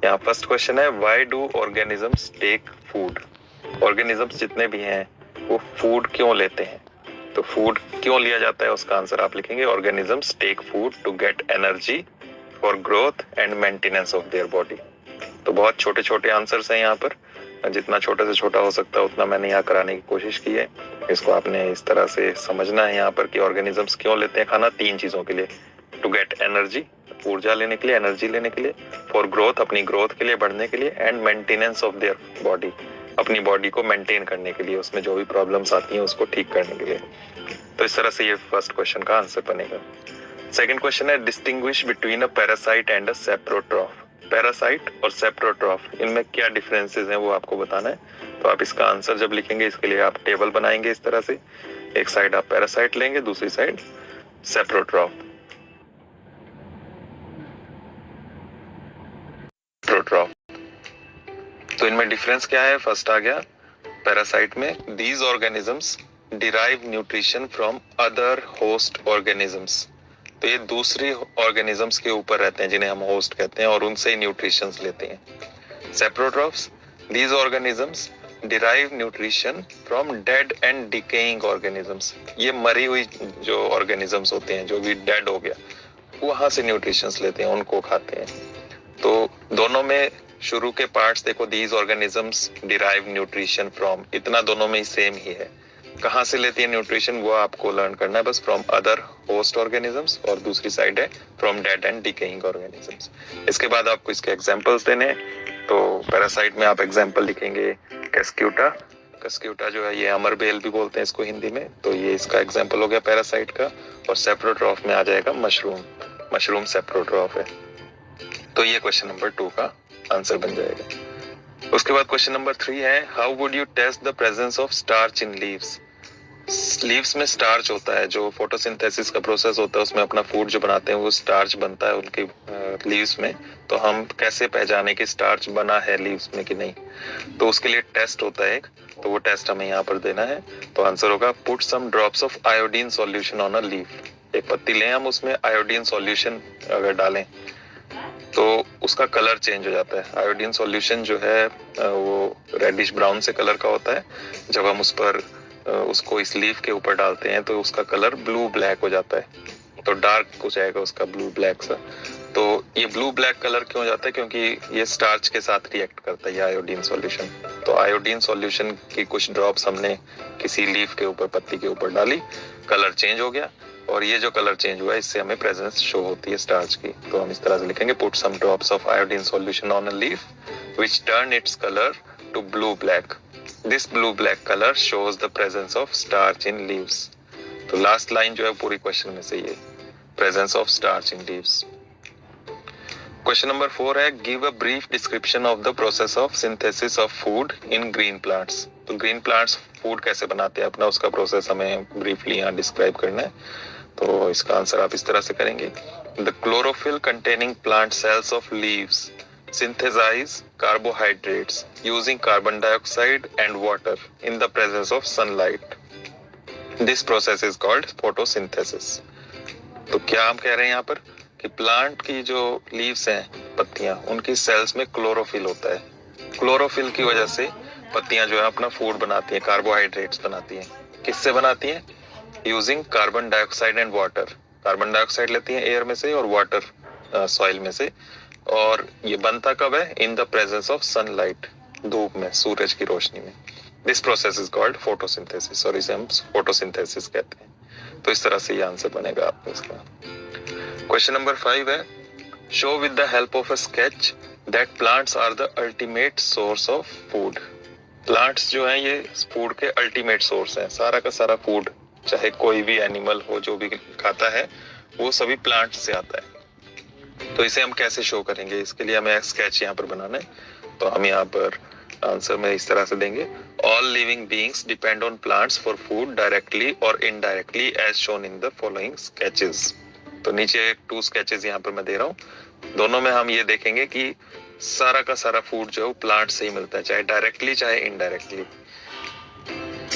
यहाँ first question है, why do organisms take food? Organisms जितने भी हैं वो फूड क्यों लेते हैं? तो फूड क्यों लिया जाता है उसका आंसर आप लिखेंगे, organisms take food to get energy for growth and maintenance of their body. तो बहुत छोटे छोटे आंसर्स हैं यहाँ पर, जितना छोटे से छोटा हो सकता है उतना मैंने यहाँ कराने की कोशिश की है। इसको आपने इस तरह से समझना है यहाँ पर कि ऑर्गेनिजम्स क्यों लेते हैं खाना, 3 चीजों के लिए। टू गेट एनर्जी, ऊर्जा लेने के लिए, एनर्जी लेने के लिए, फॉर ग्रोथ, अपनी ग्रोथ के लिए, बढ़ने के लिए, and maintenance of their body, अपनी बॉडी को मेंटेन करने के लिए, उसमें जो भी प्रॉब्लम्स आती हैं उसको ठीक करने के लिए। तो इस तरह से ये फर्स्ट क्वेश्चन का आंसर बनेगा। सेकंड क्वेश्चन है, distinguish between a parasite and a saprotroph. Parasite और सेप्रोट्रॉफ, इनमें क्या डिफरेंसेस हैं वो आपको बताना है। तो आप इसका आंसर जब लिखेंगे इसके लिए आप टेबल बनाएंगे इस तरह से, एक साइड आप पैरासाइट लेंगे, दूसरी साइड सेप्रोट्रॉफ। तो इनमें डिफरेंस क्या है? फर्स्ट आ गया पैरासाइट में, these organisms derive nutrition from other host organisms. तो ये दूसरी ऑर्गेनिजम्स के ऊपर रहते हैं जिन्हें हम होस्ट कहते हैं और उनसे ही न्यूट्रिशंस लेते हैं। Saprotrophs, these organisms derive nutrition from dead and decaying organisms. ये मरी हुई जो ऑर्गेनिजम्स होते हैं, जो भी डेड हो गया, वहां से न्यूट्रिशंस लेते हैं, उनको खाते हैं। तो दोनों में शुरू के पार्ट्स देखो, these organisms derive nutrition from, इतना दोनों में ही सेम ही है। कहाँ से लेती है न्यूट्रिशन वो आपको लर्न करना है बस, फ्रॉम अदर होस्ट ऑर्गेनिजम्स, और दूसरी साइड है from dead and decaying organisms. इसके बाद आपको इसके एग्जांपल्स देने हैं। तो पैरासाइट में आप एग्जांपल लिखेंगे कैस्क्यूटा। कैस्क्यूटा जो है ये अमरबेल भी बोलते हैं इसको हिंदी में, तो ये इसका एग्जाम्पल हो गया पैरासाइट का। और सेप्रोट्रॉफ में आ जाएगा मशरूम, मशरूम सेप्रोट्रॉफ है। तो ये क्वेश्चन नंबर 2 का आंसर बन जाएगा। उसके बाद क्वेश्चन नंबर 3 है, how would you test the presence of starch in leaves? Leaves में स्टार्च होता है, जो फोटोसिंथेसिस का प्रोसेस होता है उसमें अपना फूड जो बनाते हैं वो स्टार्च बनता है उनके लीव्स में। तो हम कैसे पहचाने कि स्टार्च बना है लीव्स में कि नहीं? तो उसके लिए टेस्ट होता है एक, तो वो टेस्ट हमें यहाँ पर देना है। तो आंसर होगा, put some drops of iodine solution on a leaf. एक पत्ती लें हम, उसमें आयोडीन सॉल्यूशन अगर डालें तो उसका कलर चेंज हो जाता है। आयोडीन सॉल्यूशन जो है वो रेडिश ब्राउन से कलर का होता है। जब हम उस पर उसको इस लीफ के ऊपर डालते हैं तो उसका कलर ब्लू ब्लैक हो जाता है, तो डार्क हो जाएगा उसका ब्लू ब्लैक सा। तो ये ब्लू ब्लैक कलर क्यों हो जाता है? क्योंकि ये स्टार्च के साथ रिएक्ट करता है ये आयोडीन सॉल्यूशन। तो आयोडीन सॉल्यूशन की कुछ ड्रॉप्स हमने किसी लीफ के ऊपर, पत्ती के ऊपर डाली, कलर चेंज हो गया, और ये जो कलर चेंज हुआ है इससे हमें प्रेजेंस शो होती है स्टार्च की। तो हम इस तरह से लिखेंगे, put some drops of iodine solution on a leaf which turn its colour to blue black. This blue black colour shows the presence of starch in leaves. तो लास्ट लाइन जो है पूरी क्वेश्चन में से ये, presence of starch in leaves. Question number 4 है, give a brief description of the process of synthesis of food in green plants. तो green plants food कैसे बनाते हैं अपना, उसका प्रोसेस हमें ब्रीफली यहाँ डिस्क्राइब करना है। तो इसका आंसर आप इस तरह से करेंगे, the chlorophyll containing plant cells of leaves synthesize carbohydrates using carbon dioxide and water in the presence of sunlight. This process is called photosynthesis. तो क्या हम कह रहे हैं यहाँ पर कि प्लांट की जो लीव्स हैं, पत्तियां, उनकी सेल्स में क्लोरोफिल होता है। क्लोरोफिल की वजह से पत्तियां जो है अपना फूड बनाती हैं, कार्बोहाइड्रेट्स बनाती हैं। किससे बनाती हैं? Using carbon dioxide and water. Carbon dioxide लेती हैं एयर में से और वाटर सॉइल में से। और ये बनता कब है? In the presence of sunlight, धूप में, सूरज की रोशनी में। This process is called photosynthesis, और इसे हम फोटोसिंथेसिस कहते हैं। तो इस तरह से ये आंसर बनेगा आपका इसका। क्वेश्चन नंबर 5 है, show with the help of a sketch that plants are the ultimate source of food. Plants जो हैं ये फूड के अल्टीमेट सोर्स हैं। सारा का सारा फूड, चाहे कोई भी एनिमल हो जो भी खाता है, वो सभी प्लांट से आता है। तो इसे हम कैसे शो करेंगे? इसके लिए हमें स्केच यहाँ पर बनाना है। तो हम यहाँ पर आंसर में इस तरह से देंगे, all living beings depend on plants for food directly और indirectly as shown in the following sketches. तो नीचे 2 स्केचेस यहाँ पर मैं दे रहा हूँ। दोनों में हम ये देखेंगे कि सारा का सारा फूड जो है वो प्लांट से ही मिलता है, चाहे डायरेक्टली चाहे इनडायरेक्टली।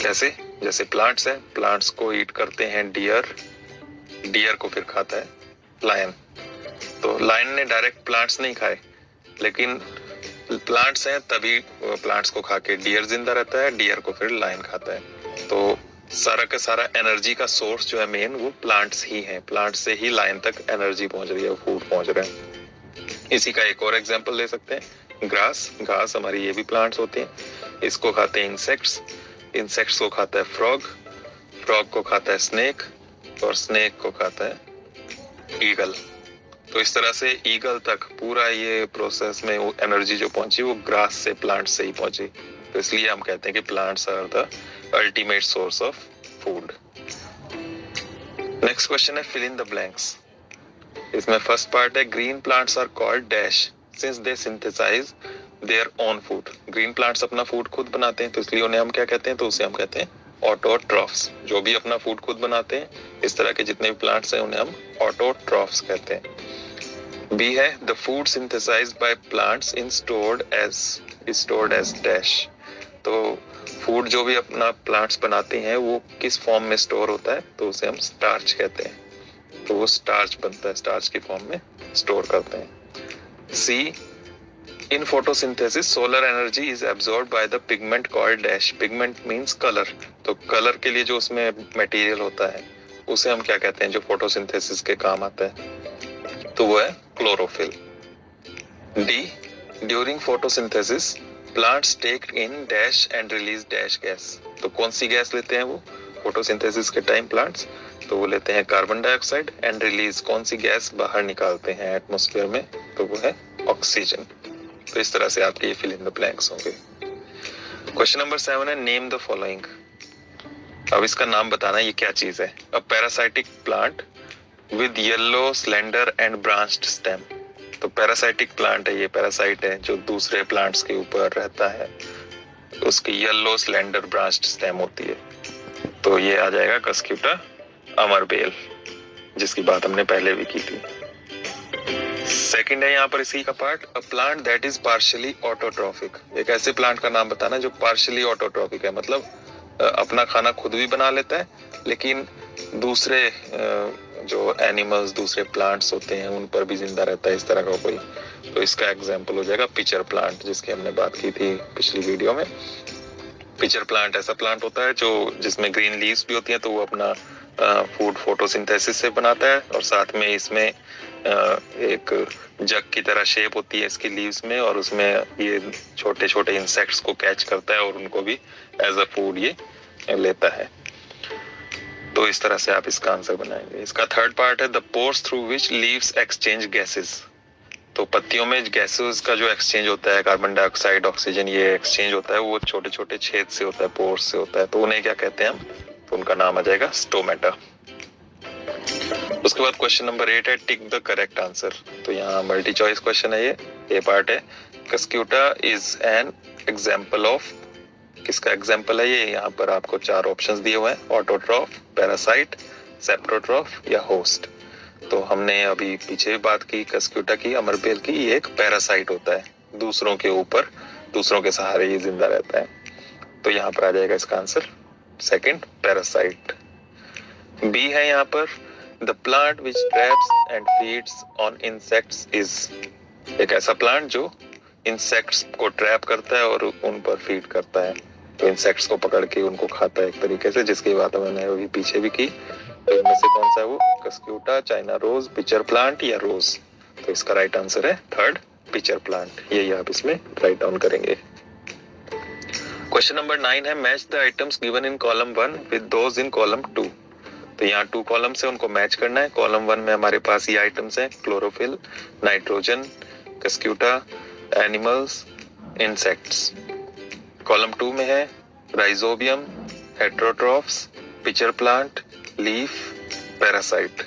कैसे? जैसे प्लांट्स है, प्लांट्स को ईट करते हैं डियर, डियर को फिर खाता है लायन। तो लायन ने डायरेक्ट प्लांट्स नहीं खाए, लेकिन प्लांट्स हैं तभी प्लांट्स को खा के डियर जिंदा रहता है, डियर को फिर लायन खाता है। तो सारा का सारा एनर्जी का सोर्स जो है मेन वो प्लांट्स ही है, प्लांट से ही लायन तक एनर्जी पहुंच रही है, फूड पहुंच रहा है। इसी का एक और एग्जांपल ले सकते हैं, ग्रास। घास हमारी ये भी प्लांट्स होते हैं, इसको खाते हैं इंसेक्ट्स, इंसेक्ट्स को खाता है फ्रॉग, फ्रॉग को खाता है स्नेक, और स्नेक को खाता है ईगल। तो इस तरह से ईगल तक पूरा ये प्रोसेस में वो एनर्जी जो पहुंची वो ग्रास से, प्लांट से ही पहुंची। तो इसलिए हम कहते हैं कि plants are the ultimate source of food. Next question है फिल इन द ब्लैंक्स। इसमें फर्स्ट पार्ट है green plants are called dash since they synthesize their own food. Green plants अपना फूड खुद बनाते हैं तो इसलिए उन्हें हम क्या कहते हैं, तो उसे हम कहते हैं ऑटोट्रॉफ्स। जो भी अपना फूड खुद बनाते हैं, इस तरह के जितने भी प्लांट्स हैं उन्हें हम ऑटोट्रॉफ्स कहते हैं। बी है the food synthesized by plants in stored as dash. तो फूड जो भी अपना प्लांट्स बनाते हैं वो किस फॉर्म में स्टोर होता है, तो उसे हम स्टार्च कहते हैं। तो वो स्टार्च बनता है, स्टार्च की फॉर्म में स्टोर करते हैं। See in photosynthesis solar energy is absorb by the pigment called dash. Pigment means colour. तो कलर के लिए जो उसमें मटेरियल होता है उसे हम क्या कहते हैं, जो फोटोसिंथेसिस के काम आता है, तो वो है chlorophyll. D during photosynthesis plants take in dash and release dash gas. तो कौन सी गैस लेते हैं वो फोटोसिंथेसिस के टाइम प्लांट्स, तो वो लेते हैं कार्बन डाइऑक्साइड, एंड रिलीज कौन सी गैस बाहर निकालते हैं एटमॉस्फेयर में, तो वो है ऑक्सीजन। तो इस तरह से आपके ये फिल इन द ब्लैंक्स होंगे। क्वेश्चन नंबर 7 है नेम द फॉलोइंग। अब इसका नाम बताना ये क्या चीज है। A parasitic plant with yellow slender and branched stem. तो पैरासाइटिक प्लांट है, ये पैरासाइट है जो दूसरे प्लांट्स के ऊपर रहता है, उसकी येलो स्लेंडर ब्रांच्ड स्टेम होती है। तो ये आ जाएगा कस्क्यूटा अमरबेल, जिसकी बात हमने पहले भी की थी। सेकंड है यहाँ पर इसी का part, a plant that is partially autotrophic. एक ऐसे प्लांट का नाम बताना जो पार्शियली ऑटोट्रॉफिक है, मतलब अपना खाना खुद भी बना लेता है लेकिन दूसरे जो एनिमल्स, दूसरे प्लांट्स होते हैं उन पर भी जिंदा रहता है, इस तरह का कोई। तो इसका एग्जांपल हो जाएगा पिचर प्लांट, जिसकी हमने बात की थी पिछली वीडियो में। पिचर प्लांट ऐसा प्लांट होता है जो जिसमें ग्रीन लीव्स भी होती हैं, तो वो अपना फूड फोटोसिंथेसिस से बनाता है, और साथ में इसमें एक जग की तरह शेप होती है इसकी लीव्स में, और उसमें ये छोटे छोटे इंसेक्ट्स को कैच करता है और उनको भी एज अ फूड ये लेता है। तो इस तरह से आप इसका आंसर बनाएंगे। इसका थर्ड पार्ट है the pores through which leaves exchange gases. तो पत्तियों में गैसेस का जो एक्सचेंज होता है, कार्बन डाइऑक्साइड, ऑक्सीजन, ये एक्सचेंज होता है, वो छोटे छोटे छेद से होता है, पोर्स से होता है। तो उन्हें क्या कहते हैं हम, तो उनका नाम आ जाएगा स्टोमेटा। उसके बाद क्वेश्चन नंबर 8 है टिक द करेक्ट आंसर। तो यहाँ मल्टी चॉइस क्वेश्चन है, ये पार्ट है Cuscuta is an example of. किसका एग्जाम्पल है ये, यहाँ पर आपको 4 ऑप्शंस दिए हुए हैं, ऑटोट्रॉफ, पैरासाइट, सेप्रोट्रॉफ या होस्ट। तो हमने अभी पीछे भी बात की कस्क्यूटा की, अमरबेल की, ये एक पैरासाइट होता है, दूसरों के ऊपर, दूसरों के सहारे ये जिंदा रहता है। तो यहाँ पर आ जाएगा इसका आंसर सेकंड, पैरासाइट। बी है यहाँ पर the plant which traps and feeds on insects is. एक ऐसा प्लांट जो इंसेक्ट्स को ट्रैप करता है और उन पर फीड करता है, तो इंसेक्ट्स को पकड़ के उनको खाता है एक तरीके से, जिसकी बात मैंने अभी पीछे भी की। तो इनमें से कौन सा है वो, cuscuta, China rose, pitcher plant या रोज। तो इसका राइट आंसर है थर्ड, पिचर प्लांट। यही आप इसमें राइट डाउन करेंगे। क्वेश्चन नंबर 9 है match the items given in column 1 with those in column 2। तो यहाँ 2 कॉलम से उनको मैच करना है। कॉलम 1 में हमारे पास ये आइटम्स हैं, chlorophyll, nitrogen, Cuscuta, animals, insects. Column 2 में है rhizobium, heterotrophs, pitcher plant, leaf, parasite.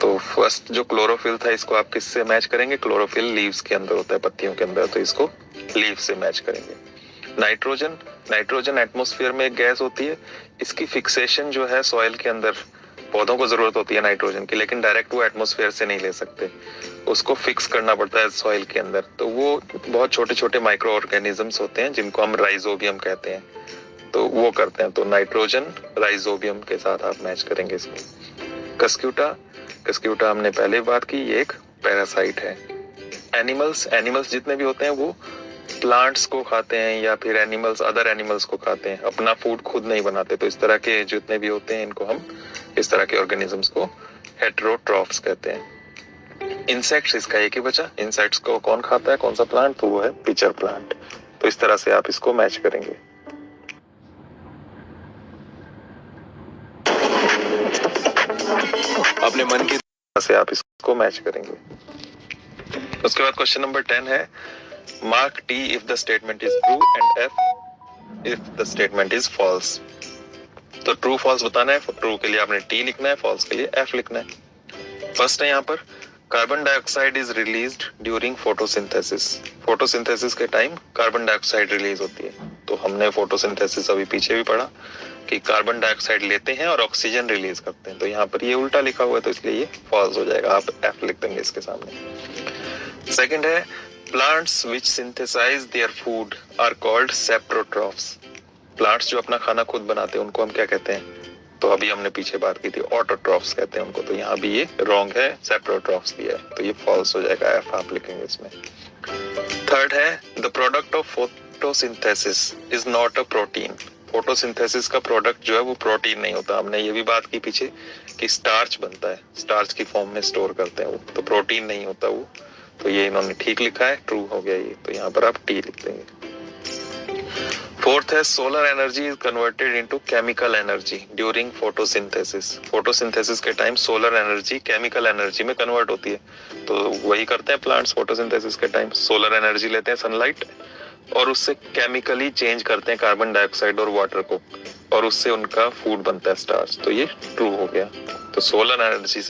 तो फर्स्ट जो क्लोरोफिल था इसको आप किससे मैच करेंगे, क्लोरोफिल लीव्स के अंदर होता है, पत्तियों के अंदर, तो इसको लीफ से मैच करेंगे। नाइट्रोजन, नाइट्रोजन एटमॉस्फेयर में एक गैस होती है, इसकी फिक्सेशन जो है सॉइल के अंदर, पौधों को जरूरत होती है नाइट्रोजन की, लेकिन डायरेक्ट वो एटमॉस्फेयर से नहीं ले सकते, उसको फिक्स करना पड़ता है सॉइल के अंदर। तो वो बहुत छोटे छोटे माइक्रो ऑर्गेनिजम्स होते हैं जिनको हम राइजोबियम कहते हैं, तो वो करते हैं। तो नाइट्रोजन राइजोबियम के साथ आप मैच करेंगे इसमें। कस्क्यूटा, कस्क्यूटा हमने पहले बात की, ये एक पैरासाइट है। एनिमल्स जितने भी होते हैं वो प्लांट्स को खाते हैं या फिर अदर एनिमल्स को खाते हैं, अपना फूड खुद नहीं बनाते। तो इस तरह के जितने भी होते हैं इनको हम, इस तरह के ऑर्गेनिजम्स को हेटेरोट्रॉफ्स कहते हैं। इंसेक्ट्स, इसका एक ही बचा। इंसेक्ट्स को कौन खाता है, कौन सा प्लांट, तो वो है पिचर प्लांट। तो इस तरह से आप इसको मैच करेंगे। अपने मन की तरह से आप इसको मैच करेंगे। उसके बाद क्वेश्चन नंबर 10 है, mark T if the statement is true and F if the statement is false. तो ट्रू फॉल्स बताना है। ट्रू के लिए आपने टी लिखना है, फॉल्स के लिए एफ लिखना है। फर्स्ट है यहाँ पर, carbon dioxide is released during photosynthesis. Photosynthesis के टाइम कार्बन डाइऑक्साइड रिलीज होती है। तो हमने फोटोसिंथेसिस अभी पीछे भी पढ़ा कि कार्बन डाइऑक्साइड लेते हैं और ऑक्सीजन रिलीज करते हैं। तो यहाँ पर ये उल्टा लिखा हुआ है, तो इसलिए ये फॉल्स हो जाएगा। आप एफ लिख देंगे इसके सामने। सेकंड है, plants which synthesize their food are called saprotrophs. Plants जो अपना खाना खुद बनाते हैं उनको हम क्या कहते हैं, तो अभी हमने पीछे बात की थी, ऑटोट्रॉफ्स कहते हैं उनको। तो यहाँ भी ये रॉन्ग है, सेप्रोट्रॉफ्स दिया है, तो ये फॉल्स हो जाएगा, एफ आप लिखेंगे इसमें। थर्ड है, the product of photosynthesis is not a protein. Photosynthesis का प्रोडक्ट जो है वो प्रोटीन नहीं होता। हमने ये भी बात की पीछे कि स्टार्च बनता है, स्टार्च की फॉर्म में स्टोर करते हैं वो, तो प्रोटीन नहीं होता वो। तो ये इन्होंने ठीक लिखा है, ट्रू हो गया ये। तो यहाँ पर आप टी लिख देंगे। फोर्थ है, solar energy is converted into chemical energy during photosynthesis. Photosynthesis के time solar energy chemical energy में कन्वर्ट होती है। तो वही करते हैं प्लांट्स फोटोसिंथेसिस के टाइम, सोलर एनर्जी लेते हैं सनलाइट और उससे केमिकली चेंज करते हैं कार्बन डाइऑक्साइड और वाटर को, और उससे उनका फूड बनता है स्टार्च। तो ये ट्रू हो गया। तो सोलर एनर्जी